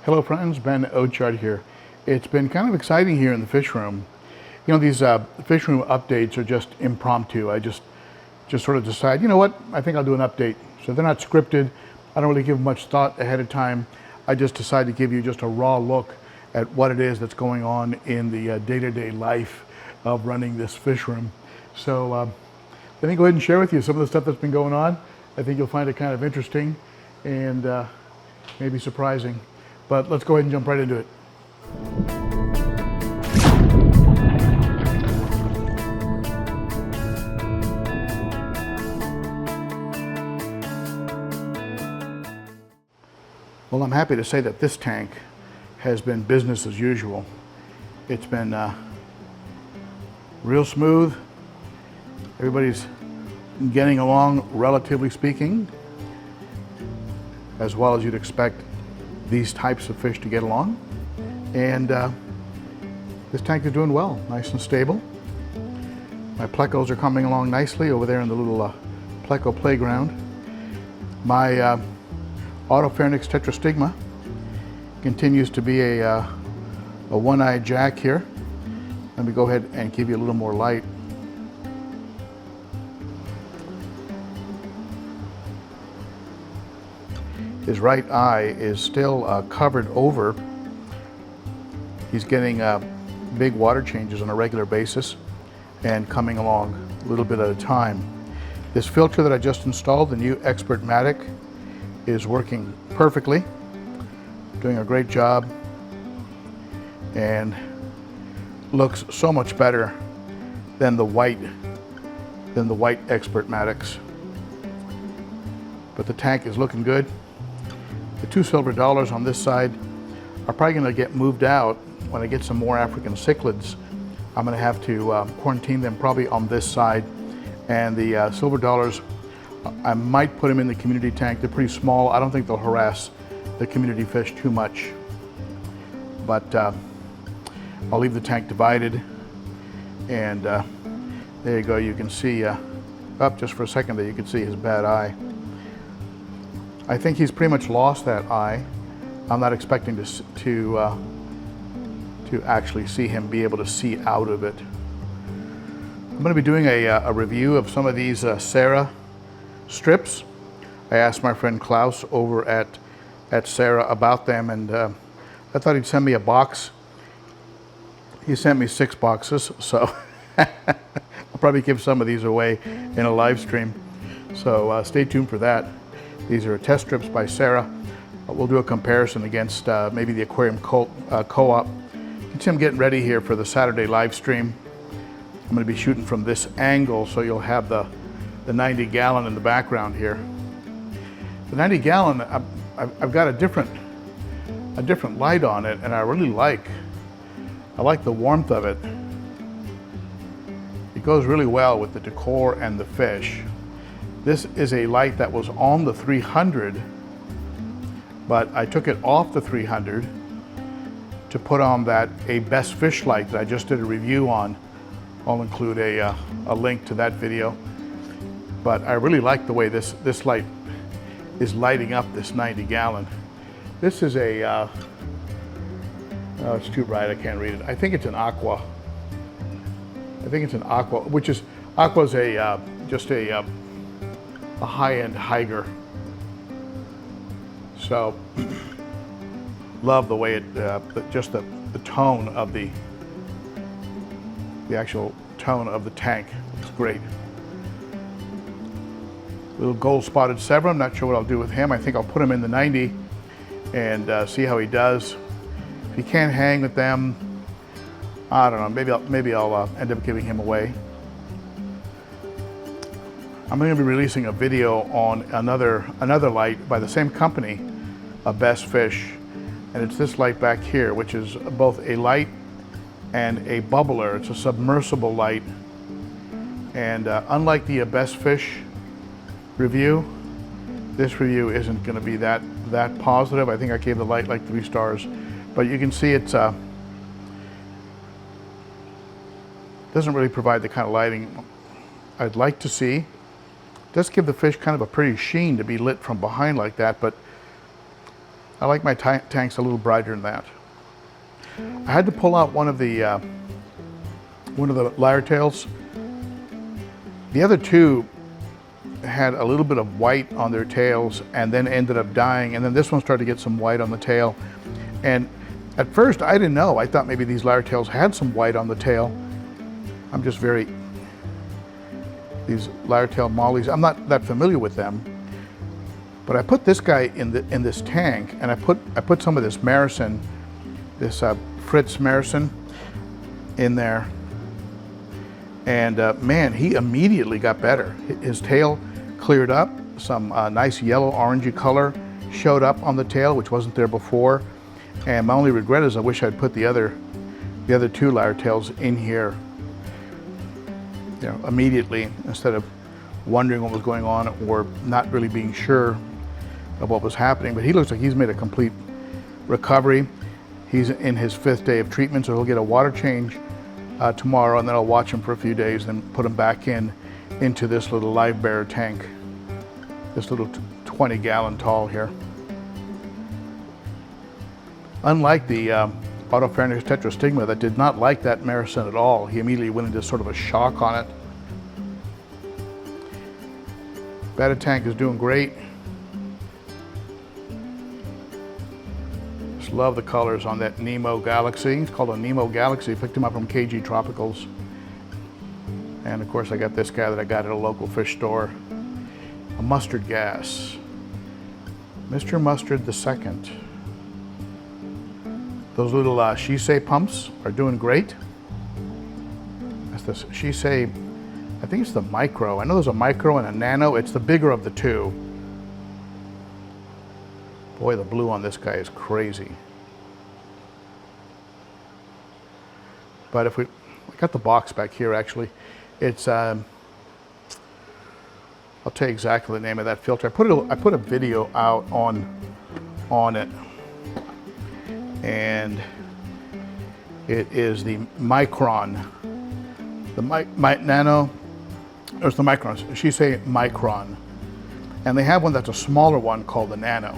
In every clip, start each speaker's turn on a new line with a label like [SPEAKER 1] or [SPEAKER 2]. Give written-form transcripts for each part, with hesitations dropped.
[SPEAKER 1] Hello friends, Ben Ochart here. It's been kind of exciting here in the fish room. You know, these fish room updates are just impromptu. I just sort of decide, you know what, I think I'll do an update. So they're not scripted. I don't really give much thought ahead of time. I just decide to give you just a raw look at what it is that's going on in the day-to-day life of running this fish room. So let me go ahead and share with you some of the stuff that's been going on. I think you'll find it kind of interesting and maybe surprising. But let's go ahead and jump right into it. Well, I'm happy to say that this tank has been business as usual. It's been real smooth. Everybody's getting along, relatively speaking, as well as you'd expect these types of fish to get along. And this tank is doing well, nice and stable. My plecos are coming along nicely over there in the little pleco playground. My Autopharynx tetrastigma continues to be a one-eyed jack here. Let me go ahead and give you a little more light. His right eye is still covered over. He's getting big water changes on a regular basis and coming along a little bit at a time. This filter that I just installed, the new Expert-Matic, is working perfectly, doing a great job, and looks so much better than the white Expert-Matics. But the tank is looking good. The 2 silver dollars on this side are probably going to get moved out when I get some more African cichlids. I'm going to have to quarantine them probably on this side. And the silver dollars, I might put them in the community tank. They're pretty small. I don't think they'll harass the community fish too much. But I'll leave the tank divided. And there you go. You can see, up just for a second there, you can see his bad eye. I think he's pretty much lost that eye. I'm not expecting to actually see him be able to see out of it. I'm going to be doing a review of some of these Sarah strips. I asked my friend Klaus over at Sarah about them, and I thought he'd send me a box. He sent me 6 boxes, so I'll probably give some of these away in a live stream. So stay tuned for that. These are test strips by Sarah. We'll do a comparison against maybe the aquarium co-op. You can see I'm getting ready here for the Saturday live stream. I'm going to be shooting from this angle, so you'll have the 90 gallon in the background here. The 90 gallon, I've got a different light on it, and I really like the warmth of it. It goes really well with the decor and the fish. This is a light that was on the 300, but I took it off the 300 to put on a best fish light that I just did a review on. I'll include a link to that video. But I really like the way this light is lighting up this 90 gallon. This is oh, it's too bright, I can't read it. I think it's an aqua. I think it's an aqua, which is, aqua's just a high-end Higer. So love the way it, just the tone of the actual tone of the tank. It's great. Little gold spotted Sevra. I'm not sure what I'll do with him. I think I'll put him in the 90 and see how he does. If he can't hang with them, I don't know, maybe I'll end up giving him away. I'm going to be releasing a video on another light by the same company, a Best Fish, and it's this light back here, which is both a light and a bubbler. It's a submersible light, and unlike the Best Fish review, this review isn't going to be that positive. I think I gave the light like 3 stars, but you can see it's doesn't really provide the kind of lighting I'd like to see. It does give the fish kind of a pretty sheen to be lit from behind like that, but I like my tanks a little brighter than that. I had to pull out one of the lyre tails. The other two had a little bit of white on their tails and then ended up dying, and then this one started to get some white on the tail. And at first I didn't know. I thought maybe these lyre tails had some white on the tail. I'm just these lyre tail mollies, I'm not that familiar with them. But I put this guy in this tank, and I put some of this Marison, this Fritz Marison in there. And man, he immediately got better. His tail cleared up, some nice yellow orangey color showed up on the tail, which wasn't there before. And my only regret is I wish I'd put the other two lyre tails in here, you know, immediately, instead of wondering what was going on or not really being sure of what was happening. But he looks like he's made a complete recovery. He's in his 5th day of treatment, so he'll get a water change tomorrow, and then I'll watch him for a few days, then put him back into this little live bearer tank, this little 20-gallon tall here. Unlike the Autopharynx tetrastigma that did not like that Marison at all, he immediately went into sort of a shock on it. Betta tank is doing great. Just love the colors on that Nemo Galaxy. It's called a Nemo Galaxy. Picked him up from KG Tropicals. And of course I got this guy that I got at a local fish store. A mustard gas. Mr. Mustard II. Those little Shisei pumps are doing great. That's the Shisei, I think it's the micro. I know there's a micro and a nano. It's the bigger of the two. Boy, the blue on this guy is crazy. But if I got the box back here actually. It's, I'll tell you exactly the name of that filter. I put a video out on it. And it is the Micron. The Nano, there's the Microns. Shisei Micron. And they have one that's a smaller one called the Nano,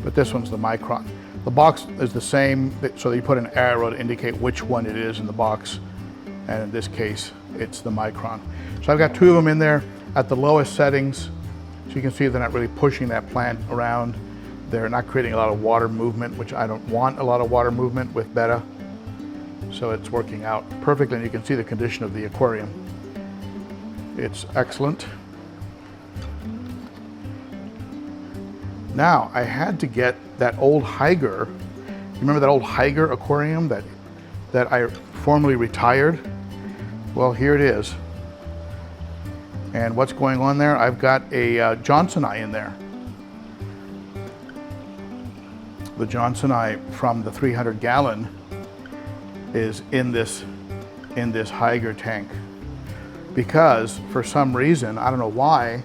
[SPEAKER 1] but this one's the Micron. The box is the same, so you put an arrow to indicate which one it is in the box. And in this case, it's the Micron. So I've got 2 of them in there at the lowest settings. So you can see they're not really pushing that plant around. They're not creating a lot of water movement, which I don't want a lot of water movement with Betta. So it's working out perfectly, and you can see the condition of the aquarium. It's excellent. Now, I had to get that old Higer. You remember that old Higer aquarium that I formerly retired? Well, here it is. And what's going on there? I've got a Johnsoni in there. The Johnsoni from the 300-gallon is in this Higer tank, because for some reason, I don't know why,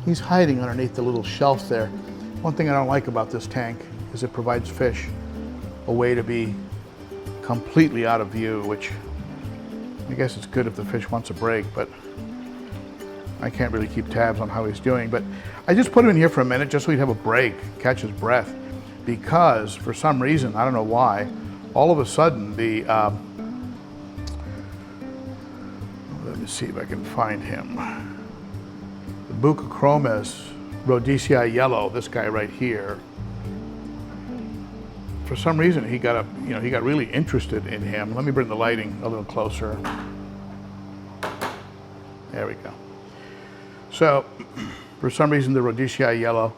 [SPEAKER 1] he's hiding underneath the little shelf there. One thing I don't like about this tank is it provides fish a way to be completely out of view, which I guess it's good if the fish wants a break, but I can't really keep tabs on how he's doing. But I just put him in here for a minute just so he'd have a break, catch his breath. Because for some reason, I don't know why, all of a sudden the, let me see if I can find him. The Buccochromis rhodesii yellow, this guy right here. For some reason, he got really interested in him. Let me bring the lighting a little closer. There we go. So, for some reason, the rhodesii yellow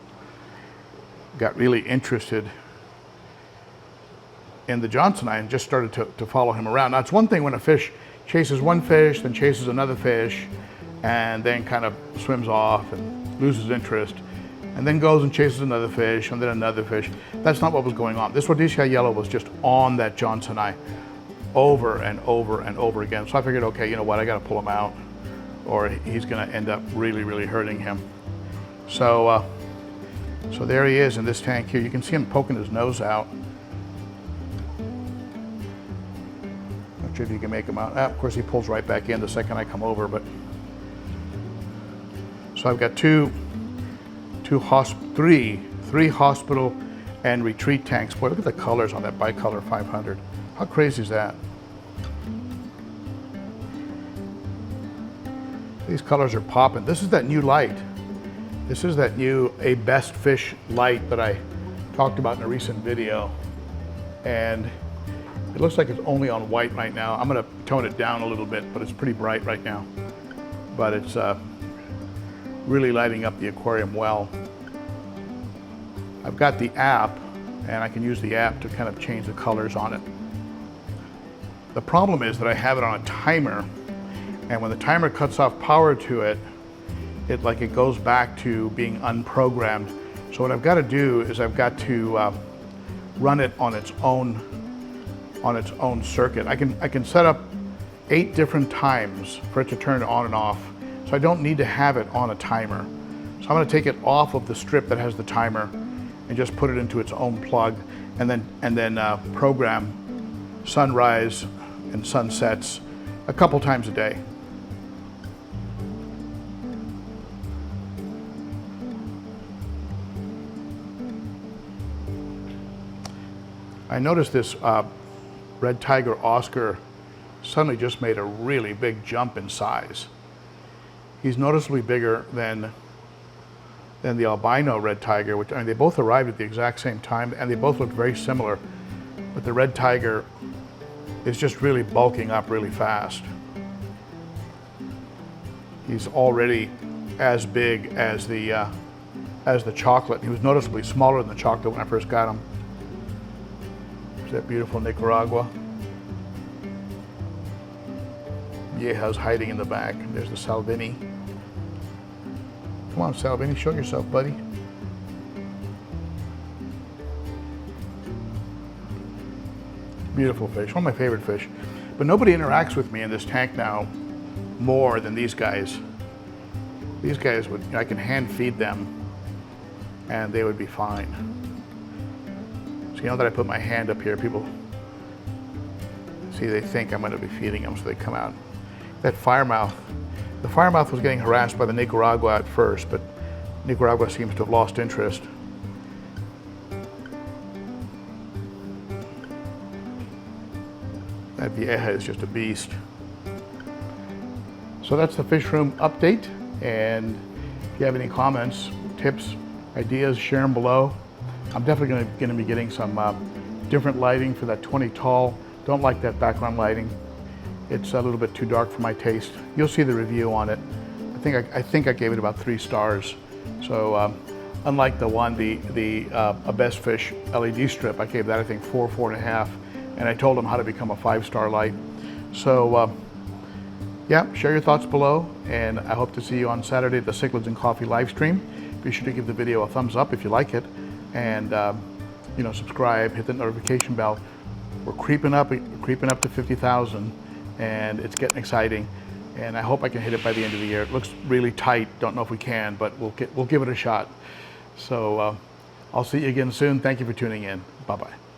[SPEAKER 1] got really interested in the Johnsoni and just started to follow him around. Now, it's one thing when a fish chases one fish, then chases another fish, and then kind of swims off and loses interest, and then goes and chases another fish, and then another fish. That's not what was going on. This rhodesii yellow was just on that Johnsoni over and over and over again. So I figured, okay, you know what, I gotta pull him out, or he's gonna end up really, really hurting him. So, so there he is in this tank here. You can see him poking his nose out. Not sure if you can make him out. Of course, he pulls right back in the second I come over. But so I've got three hospital and retreat tanks. Boy, look at the colors on that bicolor 500. How crazy is that? These colors are popping. This is that new light. This is that new A Best Fish light that I talked about in a recent video. And it looks like it's only on white right now. I'm gonna tone it down a little bit, but it's pretty bright right now. But it's really lighting up the aquarium well. I've got the app, and I can use the app to kind of change the colors on it. The problem is that I have it on a timer, and when the timer cuts off power to it, it goes back to being unprogrammed. So what I've got to do is I've got to run it on its own circuit. I can set up 8 different times for it to turn on and off. So I don't need to have it on a timer. So I'm going to take it off of the strip that has the timer and just put it into its own plug, and then program sunrise and sunsets a couple times a day. I noticed this red tiger Oscar suddenly just made a really big jump in size. He's noticeably bigger than the albino red tiger, which, I mean, they both arrived at the exact same time and they both look very similar, but the red tiger is just really bulking up really fast. He's already as big as the chocolate. He was noticeably smaller than the chocolate when I first got him. That beautiful Nicaragua. Yeha's hiding in the back. There's the Salvini. Come on, Salvini, show yourself, buddy. Beautiful fish, one of my favorite fish. But nobody interacts with me in this tank now more than these guys. These guys I can hand feed them and they would be fine. So you know that I put my hand up here, people see, they think I'm going to be feeding them, so they come out. That firemouth, the firemouth was getting harassed by the Nicaragua at first, but Nicaragua seems to have lost interest. That vieja is just a beast. So that's the fish room update, and if you have any comments, tips, ideas, share them below. I'm definitely going to be getting some different lighting for that 20 tall. Don't like that background lighting. It's a little bit too dark for my taste. You'll see the review on it. I think I gave it about 3 stars. So unlike the one, a Best Fish LED strip, I gave that I think 4.5, and I told them how to become a 5-star light. So yeah, share your thoughts below, and I hope to see you on Saturday at the Cichlids and Coffee live stream. Be sure to give the video a thumbs up if you like it, and you know, subscribe, hit the notification bell. We're creeping up to 50,000, and it's getting exciting. And I hope I can hit it by the end of the year. It looks really tight. Don't know if we can, but we'll give it a shot. So I'll see you again soon. Thank you for tuning in. Bye-bye.